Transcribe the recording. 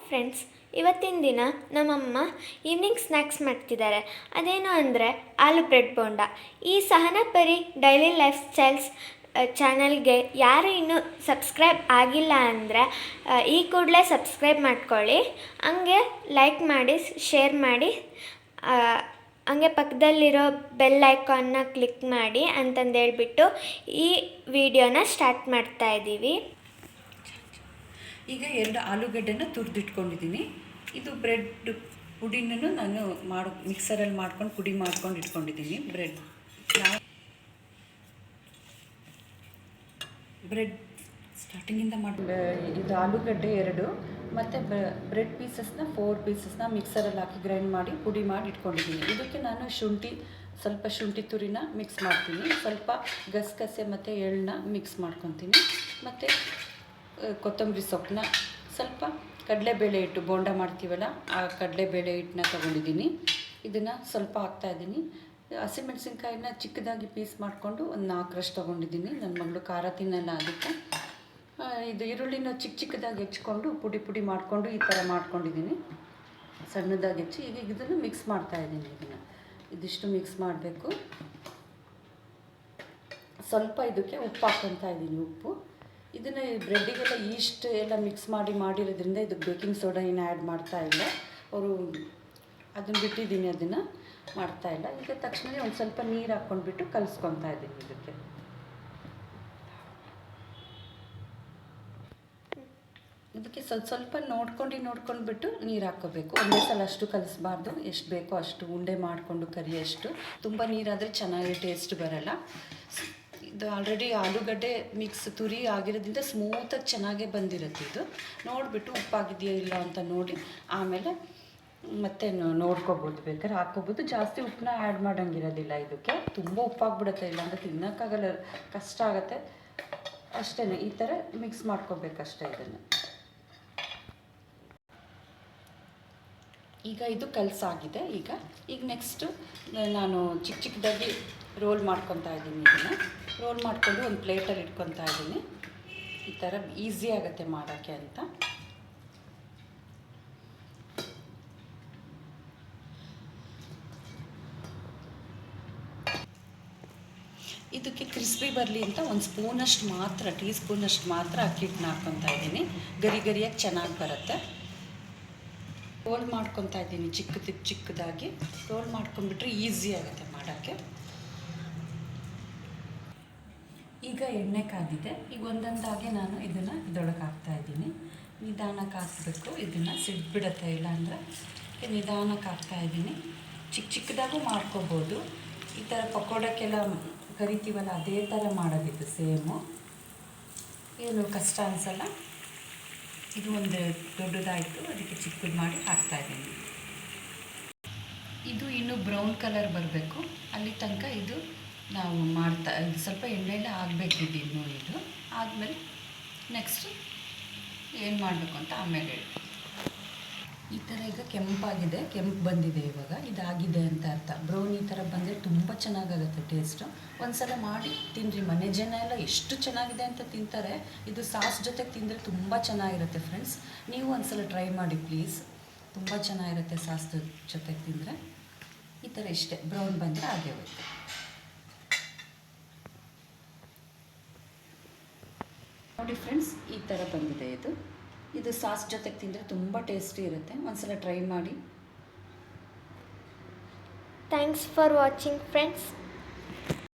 Friends, ಇವತ್ತಿನ ದಿನ ನಮ್ಮಮ್ಮ ಈವ್ನಿಂಗ್ ಸ್ನ್ಯಾಕ್ಸ್ ಮಾಡ್ತಿದ್ದಾರೆ. ಅದೇನು ಅಂದರೆ ಆಲೂ ಬ್ರೆಡ್ ಬೋಂಡ. ಈ ಸಹನಾ ಪರಿ ಡೈಲಿ ಲೈಫ್ ಸ್ಟೈಲ್ಸ್ ಚಾನಲ್ಗೆ ಯಾರು ಇನ್ನೂ ಸಬ್ಸ್ಕ್ರೈಬ್ ಆಗಿಲ್ಲ ಅಂದರೆ ಈ ಕೂಡಲೇ ಸಬ್ಸ್ಕ್ರೈಬ್ ಮಾಡ್ಕೊಳ್ಳಿ. ಹಂಗೆ ಲೈಕ್ ಮಾಡಿ, ಶೇರ್ ಮಾಡಿ, ಹಂಗೆ ಪಕ್ಕದಲ್ಲಿರೋ ಬೆಲ್ ಐಕಾನ್ನ ಕ್ಲಿಕ್ ಮಾಡಿ ಅಂತಂದೇಳ್ಬಿಟ್ಟು ಈ ವಿಡಿಯೋನ ಸ್ಟಾರ್ಟ್ ಮಾಡ್ತಾ ಇದ್ದೀವಿ. ಈಗ 2 ಆಲೂಗಡ್ಡೆನ ತುರಿದಿಟ್ಕೊಂಡಿದ್ದೀನಿ. ಇದು ಬ್ರೆಡ್ ಪುಡಿನೂ ನಾನು ಮಿಕ್ಸರಲ್ಲಿ ಮಾಡ್ಕೊಂಡು ಪುಡಿ ಮಾಡ್ಕೊಂಡು ಇಟ್ಕೊಂಡಿದ್ದೀನಿ. ಬ್ರೆಡ್ ಸ್ಟಾರ್ಟಿಂಗಿಂದ ಇದು ಆಲೂಗಡ್ಡೆ 2 ಮತ್ತು ಬ್ರೆಡ್ ಪೀಸಸ್ನ 4 ಪೀಸಸ್ನ ಮಿಕ್ಸರಲ್ಲಿ ಹಾಕಿ ಗ್ರೈಂಡ್ ಮಾಡಿ ಪುಡಿ ಮಾಡಿ ಇಟ್ಕೊಂಡಿದ್ದೀನಿ. ಇದಕ್ಕೆ ನಾನು ಸ್ವಲ್ಪ ಶುಂಠಿ ತುರಿನ ಮಿಕ್ಸ್ ಮಾಡ್ತೀನಿ, ಸ್ವಲ್ಪ ಗಸಗಸೆ ಮತ್ತು ಎಳ್ಳನ್ನ ಮಿಕ್ಸ್ ಮಾಡ್ಕೊತೀನಿ, ಮತ್ತು ಕೊತ್ತಂಬರಿ ಸೊಪ್ಪನ್ನ, ಸ್ವಲ್ಪ ಕಡಲೆಬೇಳೆ ಹಿಟ್ಟು ಬೋಂಡ ಮಾಡ್ತೀವಲ್ಲ ಆ ಕಡಲೆಬೇಳೆ ಹಿಟ್ಟನ್ನ ತೊಗೊಂಡಿದ್ದೀನಿ. ಇದನ್ನು ಸ್ವಲ್ಪ ಹಾಕ್ತಾಯಿದ್ದೀನಿ. ಹಸಿಮೆಣಸಿನ್ಕಾಯಿನ ಚಿಕ್ಕದಾಗಿ ಪೀಸ್ ಮಾಡಿಕೊಂಡು ಒಂದು 4 ತೊಗೊಂಡಿದ್ದೀನಿ. ನನ್ನ ಮಗಳು ಖಾರ ತಿನ್ನಲ್ಲ, ಅದಕ್ಕೆ ಇದು ಈರುಳ್ಳಿನ ಚಿಕ್ಕದಾಗಿ ಹೆಚ್ಕೊಂಡು ಪುಡಿ ಮಾಡಿಕೊಂಡು ಈ ಥರ ಮಾಡ್ಕೊಂಡಿದ್ದೀನಿ, ಸಣ್ಣದಾಗಿ ಹೆಚ್ಚಿ. ಈಗ ಇದನ್ನು ಮಿಕ್ಸ್ ಮಾಡ್ತಾಯಿದ್ದೀನಿ. ಇದಿಷ್ಟು ಮಿಕ್ಸ್ ಮಾಡಬೇಕು. ಸ್ವಲ್ಪ ಇದಕ್ಕೆ ಉಪ್ಪು ಹಾಕ್ಕೊತಾ ಇದ್ದೀನಿ. ಉಪ್ಪು ಇದನ್ನು ಬ್ರೆಡ್ಡಿಗೆಲ್ಲ ಈಸ್ಟ್ ಎಲ್ಲ ಮಿಕ್ಸ್ ಮಾಡಿರೋದ್ರಿಂದ ಇದಕ್ಕೆ ಬೇಕಿಂಗ್ ಸೋಡಾ ಏನು ಆ್ಯಡ್ ಮಾಡ್ತಾಯಿಲ್ಲ. ಅವರು ಅದನ್ನು ಬಿಟ್ಟಿದ್ದೀನಿ, ಅದನ್ನು ಮಾಡ್ತಾಯಿಲ್ಲ. ಈಗ ತಕ್ಷಣ ಒಂದು ಸ್ವಲ್ಪ ನೀರು ಹಾಕ್ಕೊಂಡ್ಬಿಟ್ಟು ಕಲಿಸ್ಕೊತಾ ಇದ್ದೀನಿ. ಇದಕ್ಕೆ ಸ್ವಲ್ಪ ನೋಡ್ಕೊಂಡ್ಬಿಟ್ಟು ನೀರು ಹಾಕ್ಕೋಬೇಕು. ಒಂದೇ ಸಲ ಅಷ್ಟು ಕಲಿಸ್ಬಾರ್ದು, ಎಷ್ಟು ಬೇಕೋ ಅಷ್ಟು ಉಂಡೆ ಮಾಡಿಕೊಂಡು ಕರಿಯಷ್ಟು. ತುಂಬ ನೀರಾದರೆ ಚೆನ್ನಾಗಿ ಟೇಸ್ಟ್ ಬರೋಲ್ಲ. ಇದು ಆಲ್ರೆಡಿ ಆಲೂಗಡ್ಡೆ ಮಿಕ್ಸ್ ತುರಿ ಆಗಿರೋದ್ರಿಂದ ಸ್ಮೂತಾಗಿ ಚೆನ್ನಾಗೇ ಬಂದಿರುತ್ತೆ. ಇದು ನೋಡಿಬಿಟ್ಟು ಉಪ್ಪಾಗಿದೆಯೋ ಇಲ್ಲ ಅಂತ ನೋಡಿ ಆಮೇಲೆ ಮತ್ತೆ ನೋಡ್ಕೋಬೋದು, ಬೇಕಾದ್ರೆ ಹಾಕ್ಕೋಬೋದು. ಜಾಸ್ತಿ ಉಪ್ಪನ್ನ ಆ್ಯಡ್ ಮಾಡೋಂಗಿರೋದಿಲ್ಲ ಇದಕ್ಕೆ, ತುಂಬ ಉಪ್ಪಾಗ್ಬಿಡುತ್ತೆ, ಇಲ್ಲಾಂದರೆ ತಿನ್ನೋಕ್ಕಾಗಲ್ಲ, ಕಷ್ಟ ಆಗುತ್ತೆ. ಅಷ್ಟೇ, ಈ ಥರ ಮಿಕ್ಸ್ ಮಾಡ್ಕೋಬೇಕಷ್ಟೇ ಇದನ್ನು. ಈಗ ಇದು ಕಲಸಾಗಿದೆ. ಈಗ ನೆಕ್ಸ್ಟು ನಾನು ಚಿಕ್ಕದಾಗಿ ರೋಲ್ ಮಾಡ್ಕೊತಾ ಇದ್ದೀನಿ. ಇದನ್ನು ರೋಲ್ ಮಾಡಿಕೊಂಡು ಒಂದು ಪ್ಲೇಟಲ್ಲಿ ಇಟ್ಕೊತಾ ಇದ್ದೀನಿ. ಈ ಥರ ಈಸಿ ಆಗುತ್ತೆ ಮಾಡೋಕ್ಕೆ ಅಂತ. ಇದಕ್ಕೆ ಕ್ರಿಸ್ಪಿ ಬರಲಿ ಅಂತ ಒಂದು ಸ್ಪೂನಷ್ಟು ಮಾತ್ರ, ಟೀ ಸ್ಪೂನಷ್ಟು ಮಾತ್ರ ಅಕ್ಕಿ ಹಿಟ್ಟನ್ನ ಹಾಕ್ಕೊತಾ ಇದ್ದೀನಿ. ಗರಿಯಾಗಿ ಚೆನ್ನಾಗಿ ಬರುತ್ತೆ. ರೋಲ್ ಮಾಡ್ಕೊತಾ ಇದ್ದೀನಿ ಚಿಕ್ಕದಾಗಿ. ರೋಲ್ ಮಾಡ್ಕೊಂಡ್ಬಿಟ್ರೆ ಈಸಿ ಆಗುತ್ತೆ ಮಾಡೋಕ್ಕೆ. ಈಗ ಎಣ್ಣೆ ಕಾಗಿದೆ. ಈಗ ಒಂದೊಂದಾಗೆ ನಾನು ಇದನ್ನು ಇದರೊಳಗೆ ಹಾಕ್ತಾಯಿದ್ದೀನಿ. ನಿಧಾನಕ್ಕೆ ಹಾಕಬೇಕು, ಇದನ್ನು ಸಿಡ್ಬಿಡುತ್ತೆ, ಇಲ್ಲಾಂದರೆ ನಿಧಾನಕ್ಕೆ ಹಾಕ್ತಾಯಿದ್ದೀನಿ. ಚಿಕ್ಕದಾಗೂ ಮಾಡ್ಕೋಬೋದು. ಈ ಥರ ಪಕೋಡಕ್ಕೆಲ್ಲ ಕರಿತೀವಲ್ಲ ಅದೇ ಥರ ಮಾಡೋದಿತ್ತು, ಸೇಮು, ಏನು ಕಷ್ಟ ಅನಿಸಲ್ಲ. ಇದು ಒಂದು ದೊಡ್ಡದಾಯಿತು, ಅದಕ್ಕೆ ಚಿಕ್ಕದು ಮಾಡಿ ಹಾಕ್ತಾಯಿದ್ದೀನಿ. ಇದು ಇನ್ನೂ ಬ್ರೌನ್ ಕಲರ್ ಬರಬೇಕು, ಅಲ್ಲಿ ತನಕ ಇದು ನಾವು ಇದು ಸ್ವಲ್ಪ ಎಣ್ಣೆಯಲ್ಲೇ ಆಗಬೇಕಿದ್ದು. ಇನ್ನೂ ಇದು ಆದಮೇಲೆ ನೆಕ್ಸ್ಟು ಏನು ಮಾಡಬೇಕು ಅಂತ ಆಮೇಲೆ ಹೇಳಿ. ಈ ಥರ ಈಗ ಕೆಂಪು ಬಂದಿದೆ. ಇವಾಗ ಇದಾಗಿದೆ ಅಂತ ಅರ್ಥ. ಬ್ರೌನ್ ಈ ಥರ ಬಂದರೆ ತುಂಬ ಚೆನ್ನಾಗಾಗುತ್ತೆ ಟೇಸ್ಟು. ಒಂದು ಸಲ ಮಾಡಿ ತಿನ್ನಿರಿ. ಮನೆ ಜನ ಎಲ್ಲ ಎಷ್ಟು ಚೆನ್ನಾಗಿದೆ ಅಂತ ತಿಂತಾರೆ. ಇದು ಸಾಸ್ ಜೊತೆಗೆ ತಿಂದರೆ ತುಂಬ ಚೆನ್ನಾಗಿರುತ್ತೆ ಫ್ರೆಂಡ್ಸ್. ನೀವು ಒಂದು ಸಲ ಟ್ರೈ ಮಾಡಿ ಪ್ಲೀಸ್, ತುಂಬ ಚೆನ್ನಾಗಿರುತ್ತೆ ಸಾಸ್ ಜೊತೆಗೆ ತಿಂದರೆ. ಈ ಥರ ಇಷ್ಟೇ, ಬ್ರೌನ್ ಬಂದರೆ ಹಾಗೆ ಹೋಗುತ್ತೆ. ನೋಡಿ ಫ್ರೆಂಡ್ಸ್, ಈ ಥರ ಬಂದಿದೆ. ಇದು ಸಾಸ್ ಜೊತೆಗೆ ತಿಂದರೆ ತುಂಬ ಟೇಸ್ಟಿ ಇರುತ್ತೆ. ಒಂದ್ಸಲ ಟ್ರೈ ಮಾಡಿ. Thanks for watching friends.